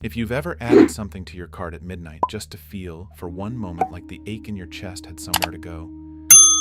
If you've ever added something to your cart at midnight just to feel, for one moment, like the ache in your chest had somewhere to go,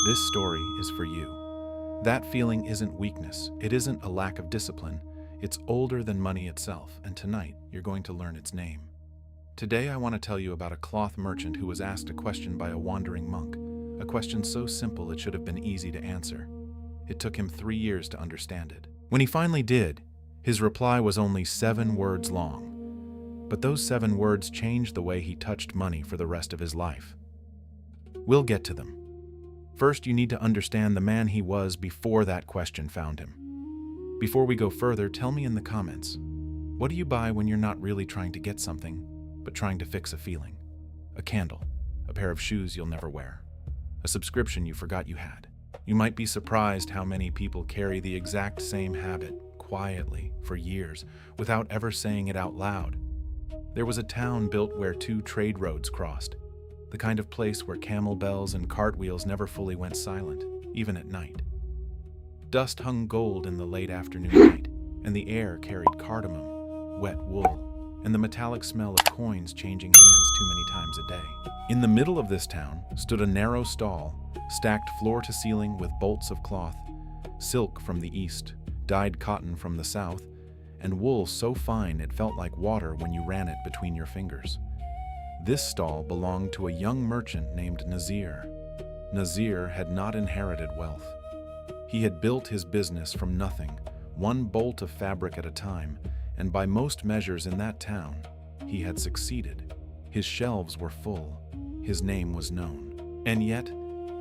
this story is for you. That feeling isn't weakness. It isn't a lack of discipline. It's older than money itself, and tonight you're going to learn its name. Today I want to tell you about a cloth merchant who was asked a question by a wandering monk, a question so simple it should have been easy to answer. It took him 3 years to understand it. When he finally did, his reply was only 7 words long. But those 7 words changed the way he touched money for the rest of his life. We'll get to them. First, you need to understand the man he was before that question found him. Before we go further, tell me in the comments, what do you buy when you're not really trying to get something, but trying to fix a feeling? A candle, a pair of shoes you'll never wear, a subscription you forgot you had. You might be surprised how many people carry the exact same habit quietly for years without ever saying it out loud. There was a town built where 2 trade roads crossed, the kind of place where camel bells and cartwheels never fully went silent, even at night. Dust hung gold in the late afternoon light, and the air carried cardamom, wet wool, and the metallic smell of coins changing hands too many times a day. In the middle of this town stood a narrow stall, stacked floor to ceiling with bolts of cloth, silk from the east, dyed cotton from the south, and wool so fine it felt like water when you ran it between your fingers. This stall belonged to a young merchant named Nazir. Nazir had not inherited wealth. He had built his business from nothing, one bolt of fabric at a time, and by most measures in that town, he had succeeded. His shelves were full. His name was known. And yet,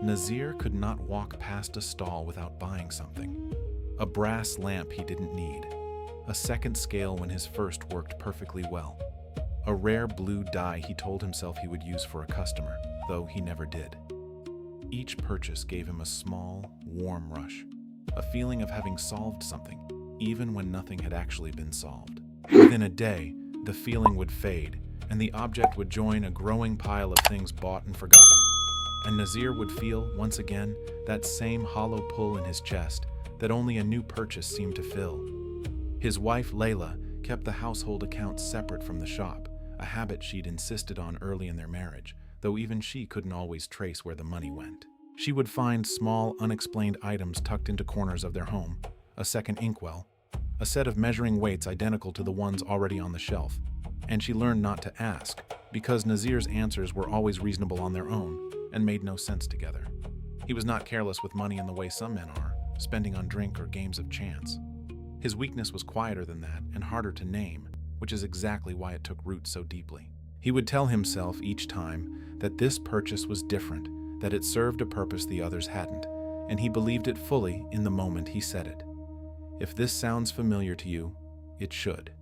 Nazir could not walk past a stall without buying something. A brass lamp he didn't need. A second scale when his first worked perfectly well. A rare blue dye he told himself he would use for a customer, though he never did. Each purchase gave him a small, warm rush, a feeling of having solved something, even when nothing had actually been solved. Within a day, the feeling would fade, and the object would join a growing pile of things bought and forgotten. And Nazir would feel, once again, that same hollow pull in his chest that only a new purchase seemed to fill. His wife, Layla, kept the household accounts separate from the shop, a habit she'd insisted on early in their marriage, though even she couldn't always trace where the money went. She would find small, unexplained items tucked into corners of their home, a second inkwell, a set of measuring weights identical to the ones already on the shelf, and she learned not to ask, because Nazir's answers were always reasonable on their own and made no sense together. He was not careless with money in the way some men are, spending on drink or games of chance. His weakness was quieter than that and harder to name, which is exactly why it took root so deeply. He would tell himself each time that this purchase was different, that it served a purpose the others hadn't, and he believed it fully in the moment he said it. If this sounds familiar to you, it should.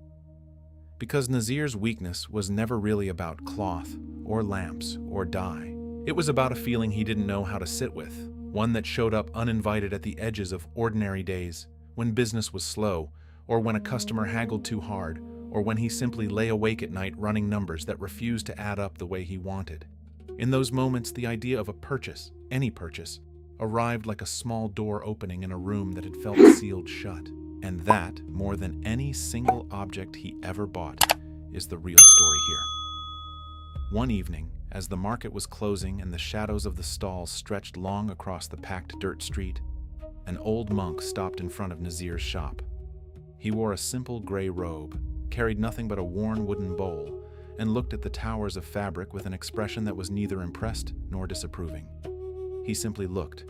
Because Nazir's weakness was never really about cloth, or lamps, or dye. It was about a feeling he didn't know how to sit with, one that showed up uninvited at the edges of ordinary days, when business was slow, or when a customer haggled too hard, or when he simply lay awake at night running numbers that refused to add up the way he wanted. In those moments, the idea of a purchase, any purchase, arrived like a small door opening in a room that had felt sealed shut. And that, more than any single object he ever bought, is the real story here. One evening, as the market was closing and the shadows of the stalls stretched long across the packed dirt street, an old monk stopped in front of Nazir's shop. He wore a simple gray robe, carried nothing but a worn wooden bowl, and looked at the towers of fabric with an expression that was neither impressed nor disapproving. He simply looked,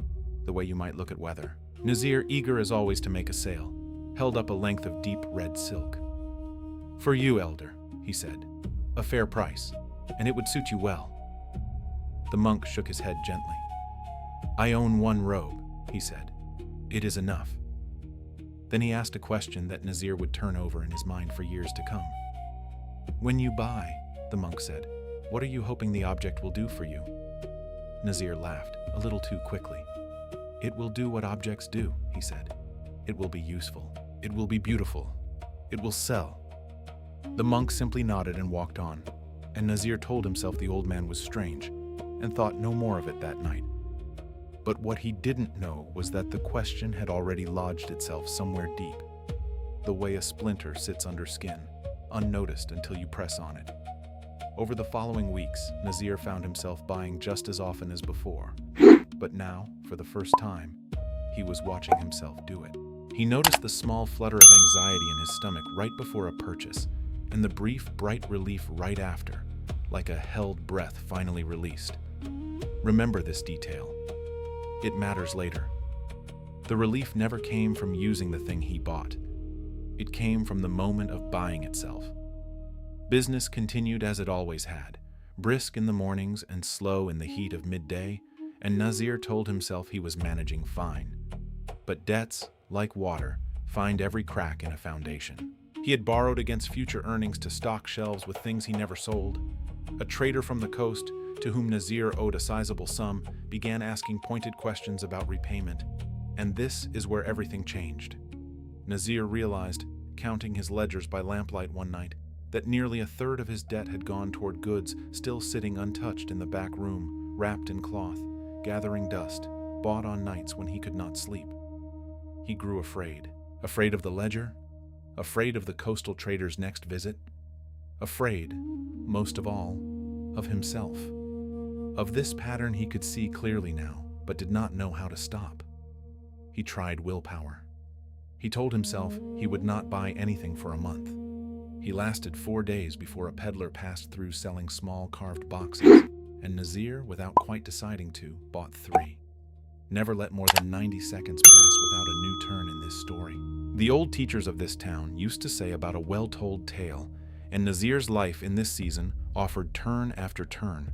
the way you might look at weather. Nazir, eager as always to make a sale, held up a length of deep red silk. "For you, elder," he said, "a fair price, and it would suit you well." The monk shook his head gently. "I own 1 robe," he said. "It is enough." Then he asked a question that Nazir would turn over in his mind for years to come. "When you buy," the monk said, "what are you hoping the object will do for you?" Nazir laughed, a little too quickly. "It will do what objects do," he said. "It will be useful. It will be beautiful. It will sell." The monk simply nodded and walked on, and Nazir told himself the old man was strange, and thought no more of it that night. But what he didn't know was that the question had already lodged itself somewhere deep, the way a splinter sits under skin, unnoticed until you press on it. Over the following weeks, Nazir found himself buying just as often as before. But now, for the first time, he was watching himself do it. He noticed the small flutter of anxiety in his stomach right before a purchase, and the brief, bright relief right after, like a held breath finally released. Remember this detail. It matters later. The relief never came from using the thing he bought. It came from the moment of buying itself. Business continued as it always had, brisk in the mornings and slow in the heat of midday, and Nazir told himself he was managing fine. But debts, like water, find every crack in a foundation. He had borrowed against future earnings to stock shelves with things he never sold. A trader from the coast, to whom Nazir owed a sizable sum, began asking pointed questions about repayment. And this is where everything changed. Nazir realized, counting his ledgers by lamplight one night, that nearly a third of his debt had gone toward goods still sitting untouched in the back room, wrapped in cloth, gathering dust, bought on nights when he could not sleep. He grew afraid. Afraid of the ledger? Afraid of the coastal trader's next visit? Afraid, most of all, of himself. Of this pattern he could see clearly now, but did not know how to stop. He tried willpower. He told himself he would not buy anything for a month. He lasted 4 days before a peddler passed through selling small carved boxes, and Nazir, without quite deciding to, bought 3. Never let more than 90 seconds pass without a new turn in this story. The old teachers of this town used to say about a well-told tale, and Nazir's life in this season offered turn after turn.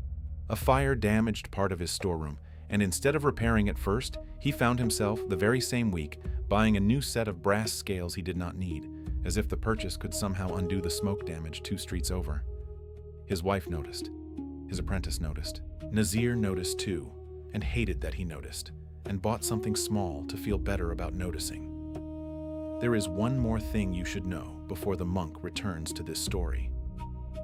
A fire damaged part of his storeroom, and instead of repairing it first, he found himself, the very same week, buying a new set of brass scales he did not need, as if the purchase could somehow undo the smoke damage 2 streets over. His wife noticed. His apprentice noticed. Nazir noticed too, and hated that he noticed, and bought something small to feel better about noticing. There is one more thing you should know before the monk returns to this story.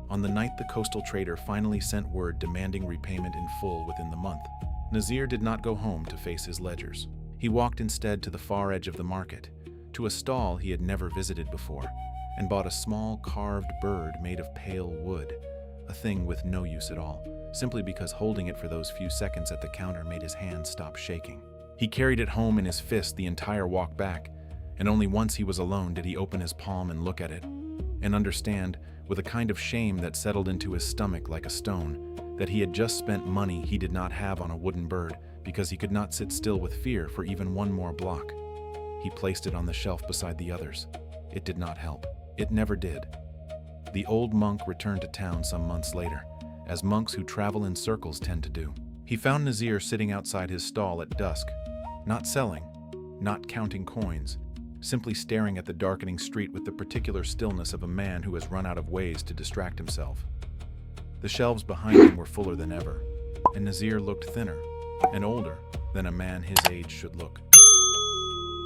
On the night the coastal trader finally sent word demanding repayment in full within the month, Nazir did not go home to face his ledgers. He walked instead to the far edge of the market, to a stall he had never visited before, and bought a small carved bird made of pale wood, a thing with no use at all, simply because holding it for those few seconds at the counter made his hand stop shaking. He carried it home in his fist the entire walk back, and only once he was alone did he open his palm and look at it, and understand, with a kind of shame that settled into his stomach like a stone, that he had just spent money he did not have on a wooden bird because he could not sit still with fear for even one more block. He placed it on the shelf beside the others. It did not help. It never did. The old monk returned to town some months later, as monks who travel in circles tend to do. He found Nazir sitting outside his stall at dusk, not selling, not counting coins, simply staring at the darkening street with the particular stillness of a man who has run out of ways to distract himself. The shelves behind him were fuller than ever, and Nazir looked thinner and older than a man his age should look.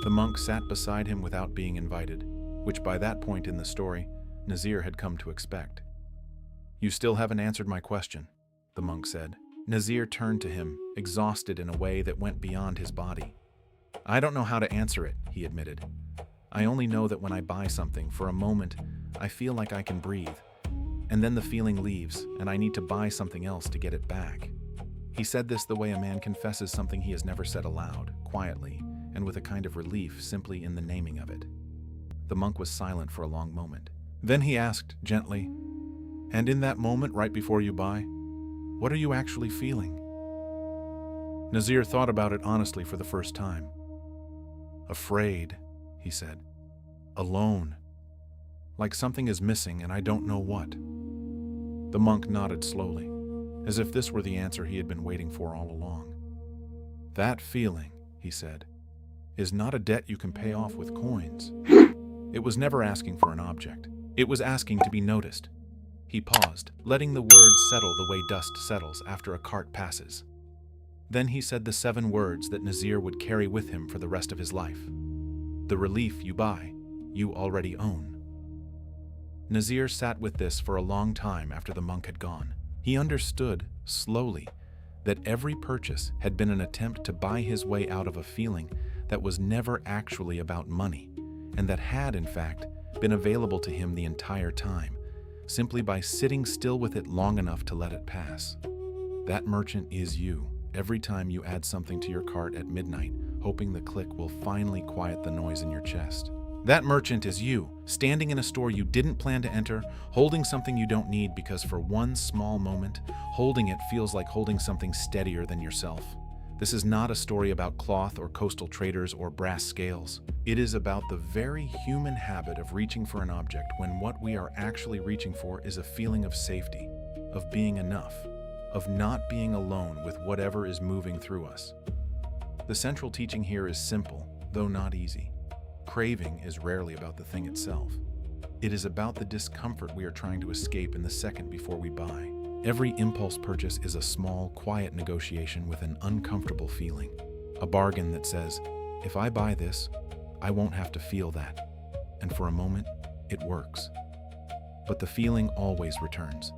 The monk sat beside him without being invited, which by that point in the story, Nazir had come to expect. "You still haven't answered my question," the monk said. Nazir turned to him, exhausted in a way that went beyond his body. "I don't know how to answer it," he admitted. "I only know that when I buy something, for a moment, I feel like I can breathe. And then the feeling leaves, and I need to buy something else to get it back." He said this the way a man confesses something he has never said aloud, quietly, and with a kind of relief simply in the naming of it. The monk was silent for a long moment. Then he asked, gently, "And in that moment right before you buy, what are you actually feeling?" Nazir thought about it honestly for the first time. "Afraid," he said. "Alone. Like something is missing and I don't know what." The monk nodded slowly, as if this were the answer he had been waiting for all along. "That feeling," he said, "is not a debt you can pay off with coins." It was never asking for an object. It was asking to be noticed. He paused, letting the words settle the way dust settles after a cart passes. Then he said the 7 words that Nazir would carry with him for the rest of his life. "The relief you buy, you already own." Nazir sat with this for a long time after the monk had gone. He understood, slowly, that every purchase had been an attempt to buy his way out of a feeling that was never actually about money, and that had, in fact, been available to him the entire time, simply by sitting still with it long enough to let it pass. That merchant is you, every time you add something to your cart at midnight, hoping the click will finally quiet the noise in your chest. That merchant is you, standing in a store you didn't plan to enter, holding something you don't need because for one small moment, holding it feels like holding something steadier than yourself. This is not a story about cloth or coastal traders or brass scales. It is about the very human habit of reaching for an object when what we are actually reaching for is a feeling of safety, of being enough, of not being alone with whatever is moving through us. The central teaching here is simple, though not easy. Craving is rarely about the thing itself. It is about the discomfort we are trying to escape in the second before we buy. Every impulse purchase is a small, quiet negotiation with an uncomfortable feeling. A bargain that says, if I buy this, I won't have to feel that. And for a moment, it works. But the feeling always returns,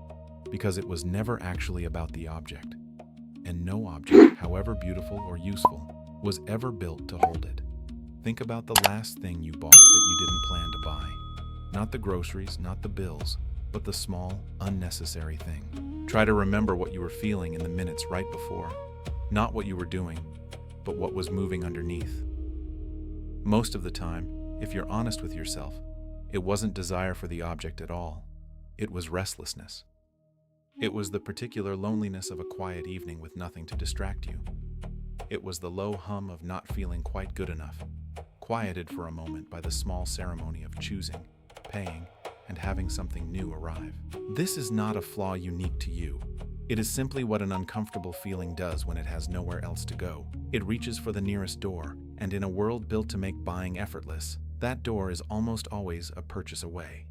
because it was never actually about the object. And no object, however beautiful or useful, was ever built to hold it. Think about the last thing you bought that you didn't plan to buy. Not the groceries, not the bills, but the small, unnecessary thing. Try to remember what you were feeling in the minutes right before. Not what you were doing, but what was moving underneath. Most of the time, if you're honest with yourself, it wasn't desire for the object at all. It was restlessness. It was the particular loneliness of a quiet evening with nothing to distract you. It was the low hum of not feeling quite good enough, quieted for a moment by the small ceremony of choosing, paying, and having something new arrive. This is not a flaw unique to you. It is simply what an uncomfortable feeling does when it has nowhere else to go. It reaches for the nearest door, and in a world built to make buying effortless, that door is almost always a purchase away.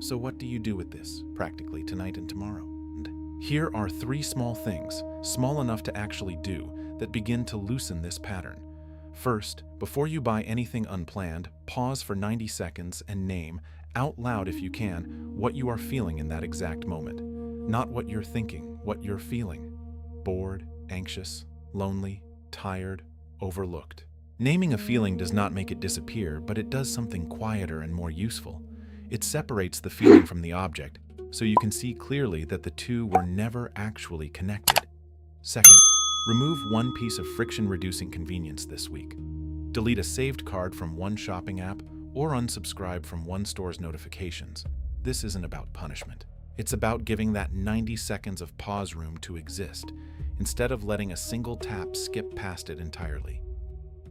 So what do you do with this, practically tonight and tomorrow? And here are 3 small things, small enough to actually do, that begin to loosen this pattern. First, before you buy anything unplanned, pause for 90 seconds and name, out loud if you can, what you are feeling in that exact moment. Not what you're thinking, what you're feeling. Bored, anxious, lonely, tired, overlooked. Naming a feeling does not make it disappear, but it does something quieter and more useful. It separates the feeling from the object, so you can see clearly that the two were never actually connected. Second, remove one piece of friction-reducing convenience this week. Delete a saved card from one shopping app or unsubscribe from one store's notifications. This isn't about punishment. It's about giving that 90 seconds of pause room to exist, instead of letting a single tap skip past it entirely.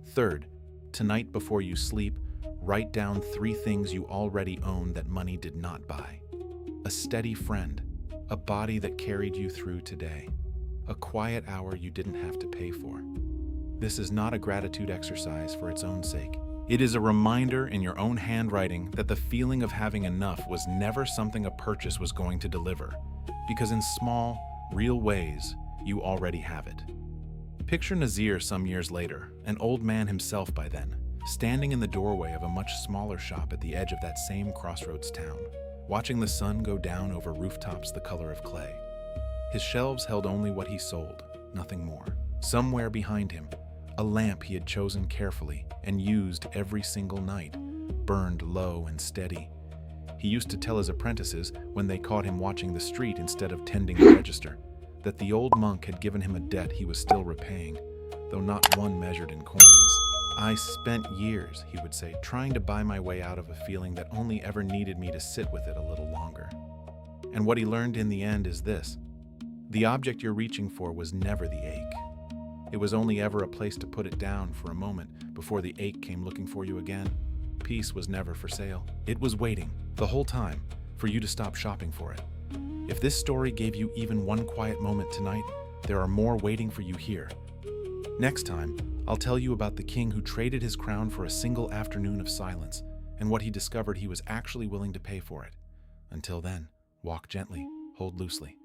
Third, tonight before you sleep, write down 3 things you already own that money did not buy. A steady friend, a body that carried you through today, a quiet hour you didn't have to pay for. This is not a gratitude exercise for its own sake. It is a reminder in your own handwriting that the feeling of having enough was never something a purchase was going to deliver, because in small, real ways, you already have it. Picture Nazir some years later, an old man himself by then, standing in the doorway of a much smaller shop at the edge of that same crossroads town, watching the sun go down over rooftops the color of clay. His shelves held only what he sold, nothing more. Somewhere behind him, a lamp he had chosen carefully and used every single night, burned low and steady. He used to tell his apprentices, when they caught him watching the street instead of tending the register, that the old monk had given him a debt he was still repaying, though not one measured in coins. I spent years, he would say, trying to buy my way out of a feeling that only ever needed me to sit with it a little longer. And what he learned in the end is this: the object you're reaching for was never the ache. It was only ever a place to put it down for a moment before the ache came looking for you again. Peace was never for sale. It was waiting, the whole time, for you to stop shopping for it. If this story gave you even one quiet moment tonight, there are more waiting for you here. Next time, I'll tell you about the king who traded his crown for a single afternoon of silence, and what he discovered he was actually willing to pay for it. Until then, walk gently, hold loosely.